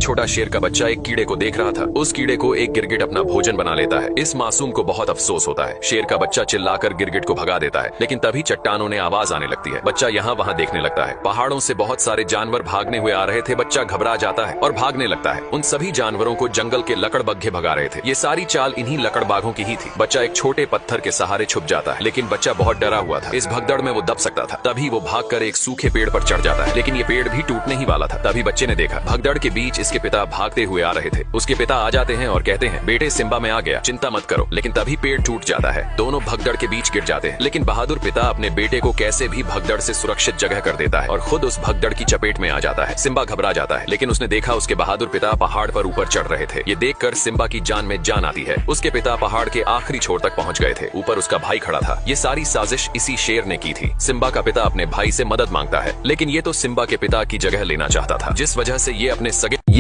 छोटा शेर का बच्चा एक कीड़े को देख रहा था। उस कीड़े को एक गिरगिट अपना भोजन बना लेता है। इस मासूम को बहुत अफसोस होता है। शेर का बच्चा चिल्लाकर गिरगिट को भगा देता है, लेकिन तभी चट्टानों ने आवाज आने लगती है। बच्चा यहाँ वहाँ देखने लगता है। पहाड़ों से बहुत सारे जानवर भागने हुए आ रहे थे। बच्चा घबरा जाता है और भागने लगता है। उन सभी जानवरों को जंगल के लकड़बग्घे भगा रहे थे। ये सारी चाल इन्हीं लकड़बाघों की ही थी। बच्चा एक छोटे पत्थर के सहारे छुप जाता है, लेकिन बच्चा बहुत डरा हुआ था। इस भगदड़ में वो दब सकता था। तभी वो भागकर एक सूखे पेड़ पर चढ़ जाता है, लेकिन ये पेड़ भी टूटने ही वाला था। तभी बच्चे ने देखा भगदड़ के बीच इसके पिता भागते हुए आ रहे थे। उसके पिता आ जाते हैं और कहते हैं, बेटे सिम्बा में आ गया, चिंता मत करो। लेकिन तभी पेड़ टूट जाता है। दोनों भगदड़ के बीच गिर जाते हैं, लेकिन बहादुर पिता अपने बेटे को कैसे भी भगदड़ से सुरक्षित जगह कर देता है और खुद उस भगदड़ की चपेट में आ जाता है। सिम्बा घबरा जाता है, लेकिन उसने देखा उसके बहादुर पिता पहाड़ पर ऊपर चढ़ रहे थे। ये देखकर सिम्बा की जान में जान आती है। उसके पिता पहाड़ के आखिरी छोर तक पहुंच गए थे। ऊपर उसका भाई खड़ा था। ये सारी साजिश इसी शेर ने की थी। सिम्बा का पिता अपने भाई से मदद मांगता है, लेकिन ये तो सिम्बा के पिता की जगह लेना चाहता था, जिस वजह से ये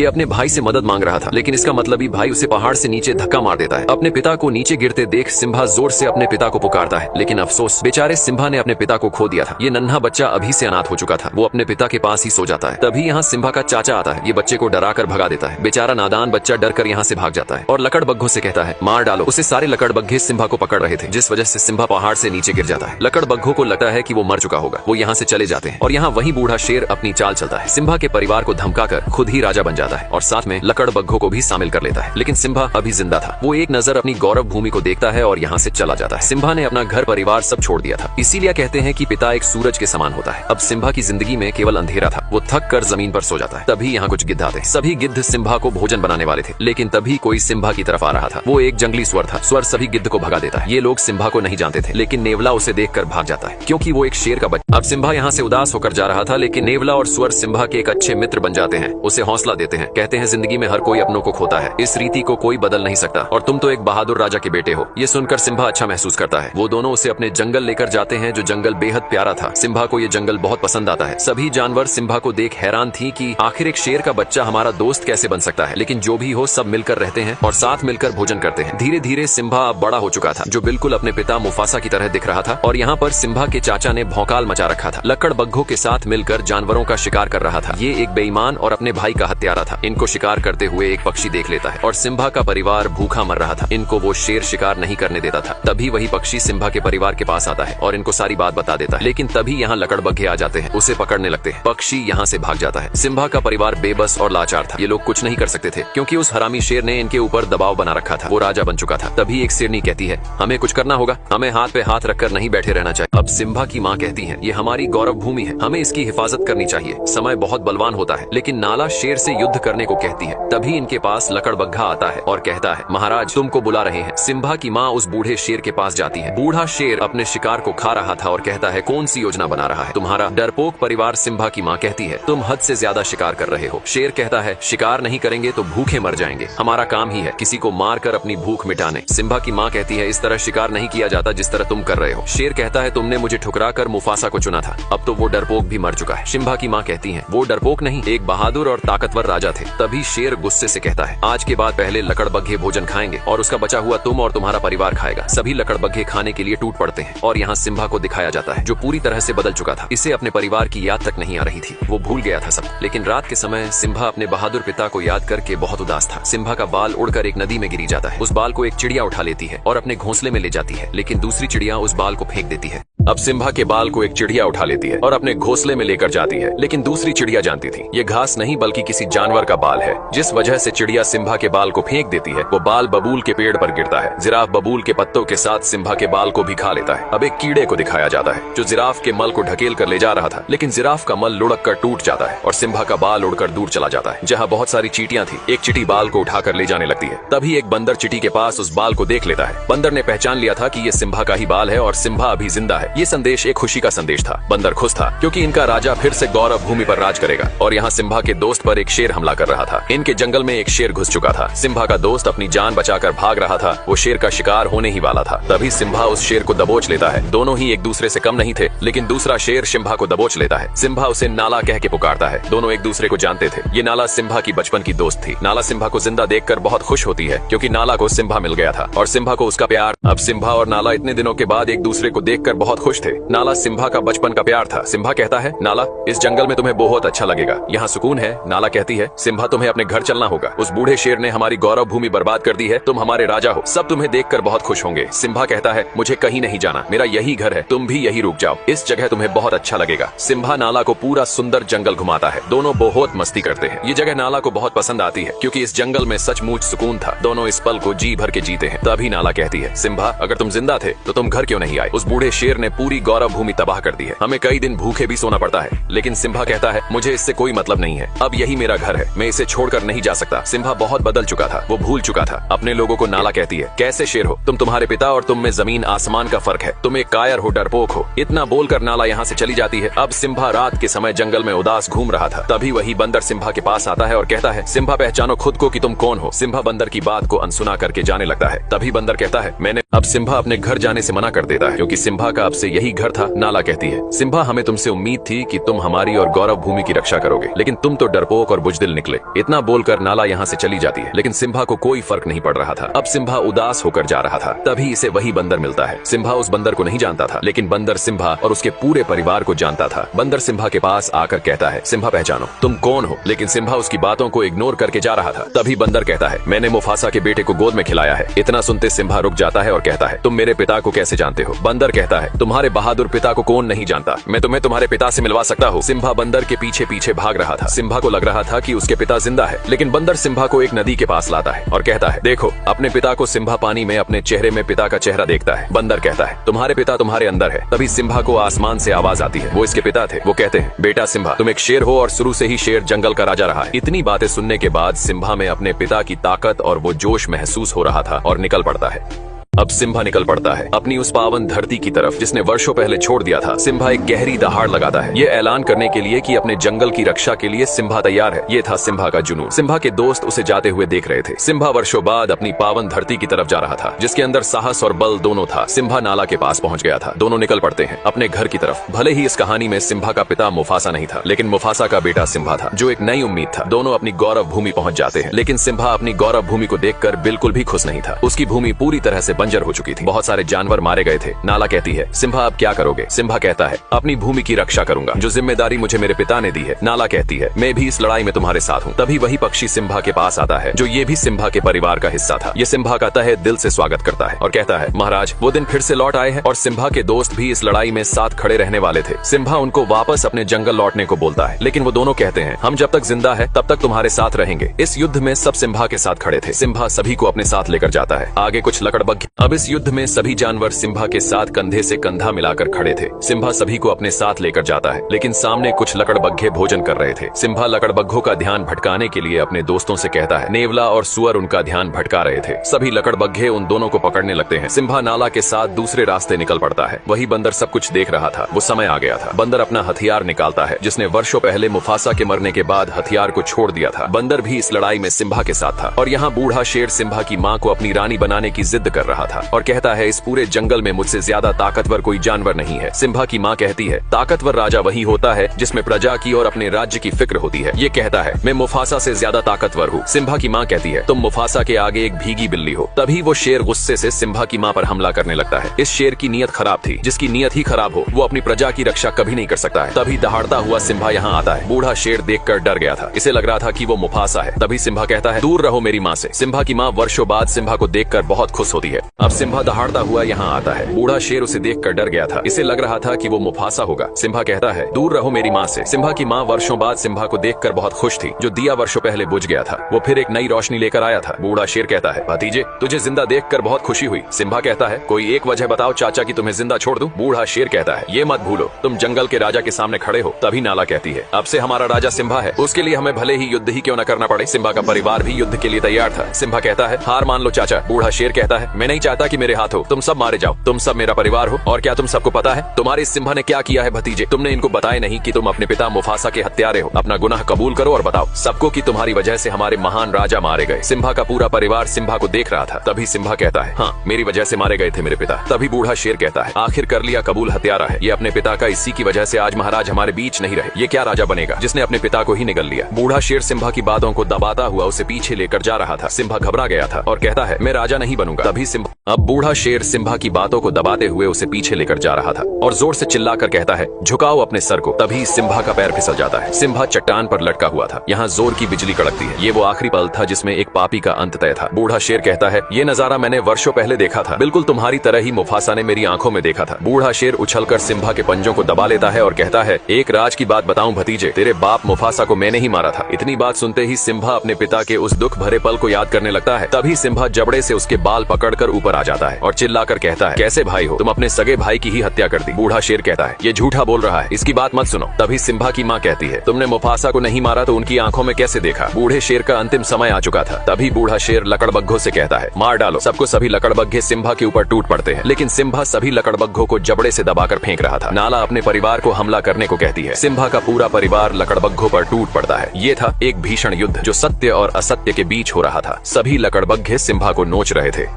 अपने भाई से मदद मांग रहा था। लेकिन इसका मतलब ही भाई उसे पहाड़ से नीचे धक्का मार देता है। अपने पिता को नीचे गिरते देख सिम्बा जोर से अपने पिता को पुकारता है, लेकिन अफसोस, बेचारे सिम्बा ने अपने पिता को खो दिया था। ये नन्हा बच्चा अभी से अनाथ हो चुका था। वो अपने पिता के पास ही सो जाता है। तभी यहाँ सिम्बा का चाचा आता है। ये बच्चे को डरा कर भगा देता है। बेचारा नादान बच्चा डर कर यहाँ से भाग जाता है और लकड़बग्घों से कहता है, मार डालो उसे। सारे लकड़बग्घे सिम्बा को पकड़ रहे थे, जिस वजह से सिम्बा पहाड़ से नीचे गिर जाता है। लकड़बग्घों को लगता है कि वो मर चुका होगा। वो यहाँ से चले जाते हैं और यहाँ वही बूढ़ा शेर अपनी चाल चलता है। सिम्बा के परिवार को धमकाकर खुद ही राजा बन जाता है और साथ में लकड़बग्घों को भी शामिल कर लेता है। लेकिन सिम्बा अभी जिंदा था। वो एक नजर अपनी गौरव भूमि को देखता है और यहाँ से चला जाता है। सिम्बा ने अपना घर परिवार सब छोड़ दिया था। इसीलिए कहते हैं कि पिता एक सूरज के समान होता है। अब सिम्बा की जिंदगी में केवल अंधेरा था। वो थक कर जमीन पर सो जाता है। तभी यहाँ कुछ गिद्ध आते। सभी गिद्ध सिम्बा को भोजन बनाने वाले थे, लेकिन तभी कोई सिम्बा की तरफ आ रहा था। वो एक जंगली स्वर था। स्वर सभी गिद्ध को भगा देता है। ये लोग सिम्बा को नहीं जानते थे, लेकिन नेवला उसे देखकर भाग जाता है, क्योंकि वो एक शेर का बच्चा। अब सिम्बा यहाँ से उदास होकर जा रहा था, लेकिन नेवला और स्वर सिम्बा के एक अच्छे मित्र बन जाते हैं। उसे हौसला देते हैं। कहते हैं, जिंदगी में हर कोई अपनों को खोता है। इस रीति को कोई बदल नहीं सकता और तुम तो एक बहादुर राजा के बेटे हो। ये सुनकर सिम्बा अच्छा महसूस करता है। वो दोनों उसे अपने जंगल लेकर जाते हैं, जो जंगल बेहद प्यारा था। सिम्बा को ये जंगल बहुत पसंद आता है। सभी जानवर सिम्बा को देख हैरान थी कि आखिर एक शेर का बच्चा हमारा दोस्त कैसे बन सकता है। लेकिन जो भी हो, सब मिलकर रहते हैं और साथ मिलकर भोजन करते हैं। धीरे धीरे सिम्बा अब बड़ा हो चुका था, जो बिल्कुल अपने पिता मुफासा की तरह दिख रहा था। और यहाँ पर सिम्बा के चाचा ने भौकाल मचा रखा था। लकड़बग्घों के साथ मिलकर जानवरों का शिकार कर रहा था। ये एक बेईमान और अपने भाई का हत्यारा था। इनको शिकार करते हुए एक पक्षी देख लेता है और सिम्बा का परिवार भूखा मर रहा था। इनको वो शेर शिकार नहीं करने देता था। तभी वही पक्षी सिम्बा के परिवार के पास आता है और इनको सारी बात बता देता है। लेकिन तभी यहाँ लकड़बग्घे आ जाते हैं, उसे पकड़ने लगते हैं। पक्षी यहाँ से भाग जाता है। सिम्बा का परिवार बेबस और लाचार था। ये लोग कुछ नहीं कर सकते थे, क्योंकि उस हरामी शेर ने इनके ऊपर दबाव बना रखा था। वो राजा बन चुका था। तभी एक शेरनी कहती है, हमें कुछ करना होगा। हमें हाथ पे हाथ रखकर नहीं बैठे रहना चाहिए। अब सिम्बा की माँ कहती है, ये हमारी गौरव भूमि है, हमें इसकी हिफाजत करनी चाहिए। समय बहुत बलवान होता है। लेकिन नाला शेर से युद्ध करने को कहती है। तभी इनके पास लकड़बग्घा आता है और कहता है, महाराज तुमको बुला रहे हैं। सिम्बा की माँ उस बूढ़े शेर के पास जाती है। बूढ़ा शेर अपने शिकार को खा रहा था और कहता है, कौन सी योजना बना रहा है तुम्हारा डरपोक परिवार। सिम्बा की माँ कहती है, तुम हद से ज्यादा शिकार कर रहे हो। शेर कहता है, शिकार नहीं करेंगे तो भूखे मर जाएंगे। हमारा काम ही है किसी को मार कर अपनी भूख मिटाने। सिम्बा की माँ कहती है, इस तरह शिकार नहीं किया जाता जिस तरह तुम कर रहे हो। शेर कहता है, तुमने मुझे ठुकरा कर मुफासा को चुना था। अब तो वो डरपोक भी मर चुका है। सिम्बा की माँ कहती है, वो डरपोक नहीं, एक बहादुर और ताकतवर राजा थे। तभी शेर गुस्से से कहता है, आज के बाद पहले लकड़बग्घे भोजन खाएंगे और उसका बचा हुआ तुम और तुम्हारा परिवार खाएगा। सभी लकड़बग्घे खाने के लिए टूट पड़ते हैं और यहाँ सिम्बा को दिखाया जाता है, जो पूरी तरह से बदल चुका था। इसे अपने परिवार की याद तक नहीं आ रही थी। वो भूल गया था सब। लेकिन रात के समय सिम्बा अपने बहादुर पिता को याद करके बहुत उदास था। सिम्बा का बाल उड़कर एक नदी में गिरी जाता है। उस बाल को एक चिड़िया उठा लेती है और अपने घोंसले में ले जाती है, लेकिन दूसरी चिड़िया उस बाल को फेंक देती है। अब सिम्बा के बाल को एक चिड़िया उठा लेती है और अपने घोंसले में लेकर जाती है, लेकिन दूसरी चिड़िया जानती थी ये घास नहीं बल्कि किसी जानवर का बाल है, जिस वजह से चिड़िया सिम्बा के बाल को फेंक देती है। वो बाल बबूल के पेड़ पर गिरता है। जिराफ बबूल के पत्तों के साथ सिम्बा के बाल को भी खा लेता है। अब एक कीड़े को दिखाया जाता है, जो जिराफ के मल को ढकेल कर ले जा रहा था, लेकिन जिराफ का मल लुढ़क कर टूट जाता है और सिम्बा का बाल उड़कर दूर चला जाता है, जहाँ बहुत सारी चींटियां थी। एक चींटी बाल को उठाकर ले जाने लगती है। तभी एक बंदर चींटी के पास उस बाल को देख लेता है। बंदर ने पहचान लिया था कि ये सिम्बा का ही बाल है और सिम्बा अभी जिंदा है। ये संदेश एक खुशी का संदेश था। बंदर खुश था, क्योंकि इनका राजा फिर से गौरव भूमि पर राज करेगा। और यहाँ सिम्बा के दोस्त पर एक शेर हमला कर रहा था। इनके जंगल में एक शेर घुस चुका था। सिम्बा का दोस्त अपनी जान बचाकर भाग रहा था। वो शेर का शिकार होने ही वाला था। तभी सिम्बा उस शेर को दबोच लेता है। दोनों ही एक दूसरे से कम नहीं थे, लेकिन दूसरा शेर सिम्बा को दबोच लेता है। सिम्बा उसे नाला कह के पुकारता है। दोनों एक दूसरे को जानते थे। ये नाला सिम्बा की बचपन की दोस्त थी। नाला सिम्बा को जिंदा देखकर बहुत खुश होती है, क्योंकि नाला को सिम्बा मिल गया था और सिम्बा को उसका प्यार। अब सिम्बा और नाला इतने दिनों के बाद एक दूसरे को देखकर बहुत खुश खुश थे। नाला सिम्बा का बचपन का प्यार था। सिम्बा कहता है, नाला, इस जंगल में तुम्हें बहुत अच्छा लगेगा, यहाँ सुकून है। नाला कहती है, सिम्बा, तुम्हें अपने घर चलना होगा। उस बूढ़े शेर ने हमारी गौरव भूमि बर्बाद कर दी है, तुम हमारे राजा हो, सब तुम्हें देखकर बहुत खुश होंगे। सिम्बा कहता है, मुझे कहीं नहीं जाना, मेरा यही घर है, तुम भी यही रुक जाओ, इस जगह तुम्हें बहुत अच्छा लगेगा। सिम्बा नाला को पूरा सुंदर जंगल घुमाता है। दोनों बहुत मस्ती करते हैं। ये जगह नाला को बहुत पसंद आती है क्योंकि इस जंगल में सचमुच सुकून था। दोनों इस पल को जी भर के जीते हैं। तभी नाला कहती है, सिम्बा, अगर तुम जिंदा थे तो तुम घर क्यों नहीं आए? उस बूढ़े शेर ने पूरी गौरव भूमि तबाह कर दी है, हमें कई दिन भूखे भी सोना पड़ता है। लेकिन सिम्बा कहता है, मुझे इससे कोई मतलब नहीं है, अब यही मेरा घर है, मैं इसे छोड़कर नहीं जा सकता। सिम्बा बहुत बदल चुका था, वो भूल चुका था अपने लोगों को। नाला कहती है, कैसे शेर हो तुम? तुम्हारे पिता और तुम में जमीन आसमान का फर्क है, तुम एक कायर हो, डरपोक हो। इतना बोलकर नाला यहाँ से चली जाती है। अब सिम्बा रात के समय जंगल में उदास घूम रहा था। तभी वही बंदर सिम्बा के पास आता है और कहता है, सिम्बा, पहचानो खुद को कि तुम कौन हो। सिम्बा बंदर की बात को अनसुना करके जाने लगता है। तभी बंदर कहता है, मैंने। अब सिम्बा अपने घर जाने से मना कर देता है क्योंकि सिम्बा का अब से यही घर था। नाला कहती है, सिम्बा, हमें तुमसे उम्मीद थी कि तुम हमारी और गौरव भूमि की रक्षा करोगे, लेकिन तुम तो डरपोक और बुजदिल निकले। इतना बोलकर नाला यहाँ से चली जाती है, लेकिन सिम्बा को कोई फर्क नहीं पड़ रहा था। अब सिम्बा उदास होकर जा रहा था। तभी इसे वही बंदर मिलता है। सिम्बा उस बंदर को नहीं जानता था, लेकिन बंदर सिम्बा और उसके पूरे परिवार को जानता था। बंदर सिम्बा के पास आकर कहता है, सिम्बा, पहचानो तुम कौन हो। लेकिन सिम्बा उसकी बातों को इग्नोर करके जा रहा था। तभी बंदर कहता है, मैंने मुफासा के बेटे को गोद में खिलाया है। इतना सुनते सिम्बा रुक जाता है और कहता है, तुम मेरे पिता को कैसे जानते हो? बंदर कहता है, तुम्हारे बहादुर पिता को कौन नहीं जानता, मैं तुम्हें तुम्हारे पिता से मिलवा सकता हूँ। सिम्बा बंदर के पीछे पीछे भाग रहा था। सिम्बा को लग रहा था कि उसके पिता जिंदा है, लेकिन बंदर सिम्बा को एक नदी के पास लाता है और कहता है, देखो अपने पिता को। सिम्बा पानी में अपने चेहरे में पिता का चेहरा देखता है। बंदर कहता है, तुम्हारे पिता तुम्हारे अंदर है। तभी सिम्बा को आसमान से आवाज आती है, वो इसके पिता थे। वो कहते हैं, बेटा सिम्बा, तुम एक शेर हो और शुरू से ही शेर जंगल का राजा रहा है। इतनी बातें सुनने के बाद सिम्बा में अपने पिता की ताकत और वो जोश महसूस हो रहा था और निकल पड़ता है। अब सिम्बा निकल पड़ता है अपनी उस पावन धरती की तरफ जिसने वर्षों पहले छोड़ दिया था। सिम्बा एक गहरी दहाड़ लगाता है, ये ऐलान करने के लिए कि अपने जंगल की रक्षा के लिए सिम्बा तैयार है। ये था सिम्बा का जुनून। सिम्बा के दोस्त उसे जाते हुए देख रहे थे। सिम्बा वर्षों बाद अपनी पावन धरती की तरफ जा रहा था, जिसके अंदर साहस और बल दोनों था। सिम्बा नाला के पास पहुंच गया था। दोनों निकल पड़ते हैं अपने घर की तरफ। भले ही इस कहानी में सिम्बा का पिता मुफासा नहीं था, लेकिन मुफासा का बेटा सिम्बा था, जो एक नई उम्मीद था। दोनों अपनी गौरव भूमि पहुंच जाते हैं, लेकिन सिम्बा अपनी गौरव भूमि को देखकर बिल्कुल भी खुश नहीं था। उसकी भूमि पूरी तरह से बंजर हो चुकी थी। बहुत सारे जानवर मारे गए थे। नाला कहती है, सिम्बा, अब क्या करोगे? सिम्बा कहता है, अपनी भूमि की रक्षा करूंगा, जो जिम्मेदारी मुझे मेरे पिता ने दी है। नाला कहती है, मैं भी इस लड़ाई में तुम्हारे साथ हूँ। तभी वही पक्षी सिम्बा के पास आता है, जो ये भी सिम्बा के परिवार का हिस्सा था। ये सिम्बा का तहे दिल से स्वागत करता है और कहता है, महाराज, वो दिन फिर से लौट आए हैं और सिम्बा के दोस्त भी इस लड़ाई में साथ खड़े रहने वाले थे। सिम्बा उनको वापस अपने जंगल लौटने को बोलता है, लेकिन वो दोनों कहते हैं, हम जब तक जिंदा है तब तक तुम्हारे साथ रहेंगे। इस युद्ध में सब सिम्बा के साथ खड़े थे। सिम्बा सभी को अपने साथ लेकर जाता है। आगे कुछ लकड़बग्घे। अब इस युद्ध में सभी जानवर सिम्बा के साथ कंधे से कंधा मिलाकर खड़े थे। सिम्बा सभी को अपने साथ लेकर जाता है, लेकिन सामने कुछ लकड़बग्घे भोजन कर रहे थे। सिम्बा लकड़बग्घों का ध्यान भटकाने के लिए अपने दोस्तों से कहता है। नेवला और सुअर उनका ध्यान भटका रहे थे। सभी लकड़बग्घे उन दोनों को पकड़ने लगते हैं। सिम्बा नाला के साथ दूसरे रास्ते निकल पड़ता है। वही बंदर सब कुछ देख रहा था। वो समय आ गया था। बंदर अपना हथियार निकालता है, जिसने वर्षों पहले मुफासा के मरने के बाद हथियार को छोड़ दिया था। बंदर भी इस लड़ाई में सिम्बा के साथ था और यहाँ बूढ़ा शेर सिम्बा की माँ को अपनी रानी बनाने की जिद कर रहा था और कहता है, इस पूरे जंगल में मुझसे ज्यादा ताकतवर कोई जानवर नहीं है। सिम्बा की माँ कहती है, ताकतवर राजा वही होता है जिसमें प्रजा की और अपने राज्य की फिक्र होती है। ये कहता है, मैं मुफासा से ज्यादा ताकतवर हूँ। सिम्बा की माँ कहती है, तुम मुफासा के आगे एक भीगी बिल्ली हो। तभी वो शेर गुस्से से सिम्बा की माँ पर हमला करने लगता है। इस शेर की नीयत खराब थी। जिसकी नीयत ही खराब हो, वो अपनी प्रजा की रक्षा कभी नहीं कर सकता है। तभी दहाड़ता हुआ सिम्बा यहाँ आता है। बूढ़ा शेर देखकर डर गया था। इसे लग रहा था कि वो मुफासा है। तभी सिम्बा कहता है, दूर रहो मेरी माँ से। सिम्बा की माँ वर्षों बाद सिम्बा को देखकर बहुत खुश होती है। अब सिम्बा दहाड़ता हुआ यहाँ आता है। बूढ़ा शेर उसे देखकर डर गया था। इसे लग रहा था कि वो मुफासा होगा। सिम्बा कहता है, दूर रहो मेरी माँ से। सिम्बा की माँ वर्षों बाद सिम्बा को देखकर बहुत खुश थी। जो दिया वर्षों पहले बुझ गया था, वो फिर एक नई रोशनी लेकर आया था। बूढ़ा शेर कहता है, भतीजे, तुझे जिंदा देखकर बहुत खुशी हुई। सिम्बा कहता है, कोई एक वजह बताओ चाचा कि तुम्हें जिंदा छोड़ दूं। बूढ़ा शेर कहता है, ये मत भूलो, तुम जंगल के राजा के सामने खड़े हो। तभी नाला कहती है, अब से हमारा राजा सिम्बा है, उसके लिए हमें भले ही युद्ध ही क्यों न करना पड़े। सिम्बा का परिवार भी युद्ध के लिए तैयार था। सिम्बा कहता है, हार मान लो चाचा। बूढ़ा शेर कहता है, मैं नहीं चाहता कि मेरे हाथ हो, तुम सब मारे जाओ। तुम सब मेरा परिवार हो और क्या तुम सबको पता है तुम्हारे सिम्बा ने क्या किया है भतीजे? तुमने इनको बताया नहीं कि तुम अपने पिता मुफासा के हत्यारे हो। अपना गुनाह कबूल करो और बताओ सबको कि तुम्हारी वजह से हमारे महान राजा मारे गए। सिम्बा का पूरा परिवार सिम्बा को देख रहा था। तभी सिम्बा कहता है, हाँ, मेरी वजह से मारे गए थे मेरे पिता। तभी बूढ़ा शेर कहता है, आखिर कर लिया कबूल, हत्यारा है ये अपने पिता का। इसी की वजह से आज महाराज हमारे बीच नहीं रहे। ये क्या राजा बनेगा जिसने अपने पिता को ही निगल लिया? बूढ़ा शेर सिम्बा की बातों को दबाता हुआ उसे पीछे लेकर जा रहा था। सिम्बा घबरा गया था और कहता है, मैं राजा नहीं बनूंगा। तभी सिम्बा अब बूढ़ा शेर सिम्बा की बातों को दबाते हुए उसे पीछे लेकर जा रहा था और जोर से चिल्लाकर कहता है, झुकाओ अपने सर को। तभी सिम्बा का पैर फिसल जाता है। सिम्बा चट्टान पर लटका हुआ था। यहाँ जोर की बिजली कड़कती है। ये वो आखिरी पल था जिसमें एक पापी का अंत तय था। बूढ़ा शेर कहता है, ये नजारा मैंने वर्षों पहले देखा था, बिल्कुल तुम्हारी तरह ही मुफासा ने मेरी आंखों में देखा था। बूढ़ा शेर उछलकर सिम्बा के पंजों को दबा लेता है और कहता है, एक राज की बात बताऊं भतीजे, तेरे बाप मुफासा को मैंने ही मारा था। इतनी बात सुनते ही सिम्बा अपने पिता के उस दुख भरे पल को याद करने लगता है। तभी सिम्बा जबड़े से उसके बाल पकड़कर ऊपर आ जाता है और चिल्लाकर कहता है, कैसे भाई हो तुम, अपने सगे भाई की ही हत्या कर दी। बूढ़ा शेर कहता है, ये झूठा बोल रहा है, इसकी बात मत सुनो। तभी सिम्बा की माँ कहती है, तुमने मुफासा को नहीं मारा तो उनकी आंखों में कैसे देखा। बूढ़े शेर का अंतिम समय आ चुका था। तभी बूढ़ा शेर लकड़बग्घों से कहता है, मार डालो सबको। सभी लकड़बग्घे सिम्बा के ऊपर टूट पड़ते हैं, लेकिन सिम्बा सभी लकड़बग्घों को जबड़े से दबाकर फेंक रहा था। नाला अपने परिवार को हमला करने को कहती है। सिम्बा का पूरा परिवार लकड़बग्घों पर टूट पड़ता है। ये था एक भीषण युद्ध जो सत्य और असत्य के बीच हो रहा था। सभी लकड़बग्घे सिम्बा को नोच रहे थे।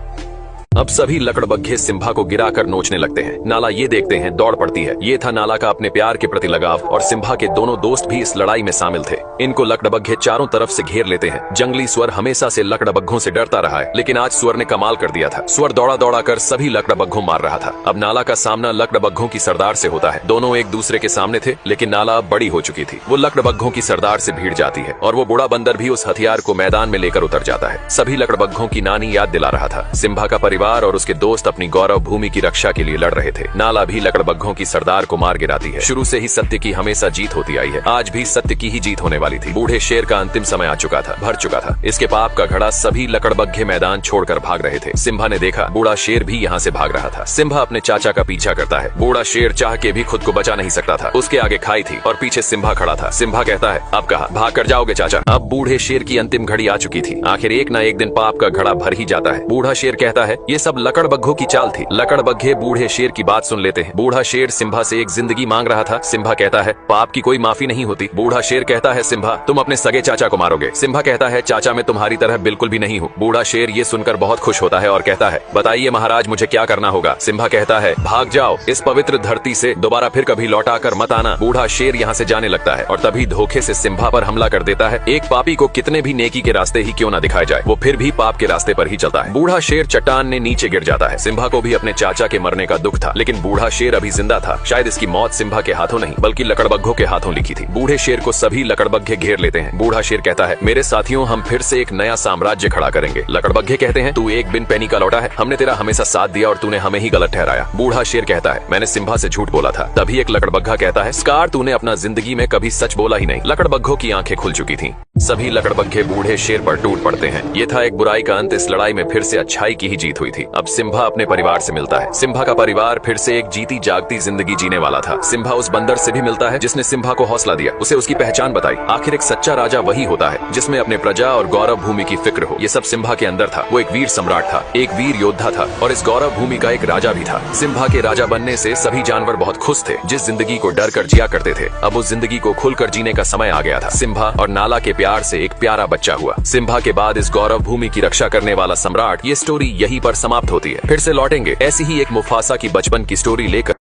अब सभी लकड़बग्घे सिम्बा को गिराकर नोचने लगते हैं। नाला ये देखते हैं, दौड़ पड़ती है। ये था नाला का अपने प्यार के प्रति लगाव, और सिम्बा के दोनों दोस्त भी इस लड़ाई में शामिल थे। इनको लकड़बग्घे चारों तरफ से घेर लेते हैं। जंगली स्वर हमेशा से लकड़बग्घों से डरता रहा है, लेकिन आज स्वर ने कमाल कर दिया था। स्वर दौड़ा दौड़ा कर सभी लकड़बग्घों मार रहा था। अब नाला का सामना लकड़बग्घों की सरदार से होता है। दोनों एक दूसरे के सामने थे, लेकिन नाला अब बड़ी हो चुकी थी। वो लकड़बग्घों की सरदार से भिड़ जाती है और वो बूढ़ा बंदर भी उस हथियार को मैदान में लेकर उतर जाता है। सभी लकड़बग्घों की नानी याद दिला रहा था। सिम्बा का परिवार और उसके दोस्त अपनी गौरव भूमि की रक्षा के लिए लड़ रहे थे। नाला भी लकड़बग्घों की सरदार को मार गिराती है। शुरू से ही सत्य की हमेशा जीत होती आई है। आज भी सत्य की ही जीत होने वाली थी। बूढ़े शेर का अंतिम समय आ चुका था, भर चुका था। इसके पाप का घड़ा सभी लकड़बग्घे मैदान छोड़कर भाग रहे थे। सिम्बा ने देखा बूढ़ा शेर भी यहाँ से भाग रहा था। सिम्बा अपने चाचा का पीछा करता है। बूढ़ा शेर चाह के भी खुद को बचा नहीं सकता था। उसके आगे खाई थी और पीछे सिम्बा खड़ा था। सिम्बा कहता है, अब कहा भाग कर जाओगे चाचा। अब बूढ़े शेर की अंतिम घड़ी आ चुकी थी। आखिर एक न एक दिन पाप का घड़ा भर ही जाता है। बूढ़ा शेर कहता है, ये सब लकड़बग्घों की चाल थी। लकड़बग्घे बूढ़े शेर की बात सुन लेते हैं। बूढ़ा शेर सिम्बा से एक जिंदगी मांग रहा था। सिम्बा कहता है, पाप की कोई माफी नहीं होती। बूढ़ा शेर कहता है, सिम्बा तुम अपने सगे चाचा को मारोगे। सिम्बा कहता है, चाचा मैं तुम्हारी तरह बिल्कुल भी नहीं हूँ। बूढ़ा शेर ये सुनकर बहुत खुश होता है और कहता है, बताइए महाराज मुझे क्या करना होगा। सिम्बा कहता है, भाग जाओ इस पवित्र धरती से, दोबारा फिर कभी लौटा कर मत आना। बूढ़ा शेर यहाँ से जाने लगता है और तभी धोखे से सिम्बा पर हमला कर देता है। एक पापी को कितने भी नेकी के रास्ते ही क्यों न दिखाए जाए, वो फिर भी पाप के रास्ते पर ही चलता है। बूढ़ा शेर चट्टान ने नीचे गिर जाता है। सिम्बा को भी अपने चाचा के मरने का दुख था, लेकिन बूढ़ा शेर अभी जिंदा था। शायद इसकी मौत सिम्बा के हाथों नहीं बल्कि लकड़बग्घों के हाथों लिखी थी। बूढ़े शेर को सभी लकड़बग्घे घेर लेते हैं। बूढ़ा शेर कहता है, मेरे साथियों हम फिर से एक नया साम्राज्य खड़ा करेंगे। लकड़बग्घे कहते हैं, तू एक बिन पैनी का लौटा है, हमने तेरा हमेशा साथ दिया और तूने हमें ही गलत ठहराया। बूढ़ा शेर कहता है, मैंने सिम्बा से झूठ बोला था। तभी एक लकड़बग्घा कहता है, स्कार तूने अपना जिंदगी में कभी सच बोला ही नहीं। लकड़बग्घों की आंखें खुल चुकी थी। सभी लकड़बग्घे बूढ़े शेर पर टूट पड़ते हैं। ये था एक बुराई का अंत। इस लड़ाई में फिर से अच्छाई की ही जीत हुई थी। अब सिम्बा अपने परिवार से मिलता है। सिम्बा का परिवार फिर से एक जीती जागती जिंदगी जीने वाला था। सिम्बा उस बंदर से भी मिलता है जिसने सिम्बा को हौसला दिया, उसे उसकी पहचान बताई। आखिर एक सच्चा राजा वही होता है जिसमें अपने प्रजा और गौरव भूमि की फिक्र हो। ये सब सिम्बा के अंदर था। वो एक वीर सम्राट था, एक वीर योद्धा था और इस गौरव भूमि का एक राजा भी था। सिम्बा के राजा बनने से सभी जानवर बहुत खुश थे। जिस जिंदगी को डर कर जिया करते थे, अब उस जिंदगी को खुलकर जीने का समय आ गया था। सिम्बा और नाला के प्यार से एक प्यारा बच्चा हुआ। सिम्बा के बाद इस गौरव भूमि की रक्षा करने वाला सम्राट। ये स्टोरी यहीं पर समाप्त होती है। फिर से लौटेंगे ऐसी ही एक मुफासा की बचपन की स्टोरी लेकर।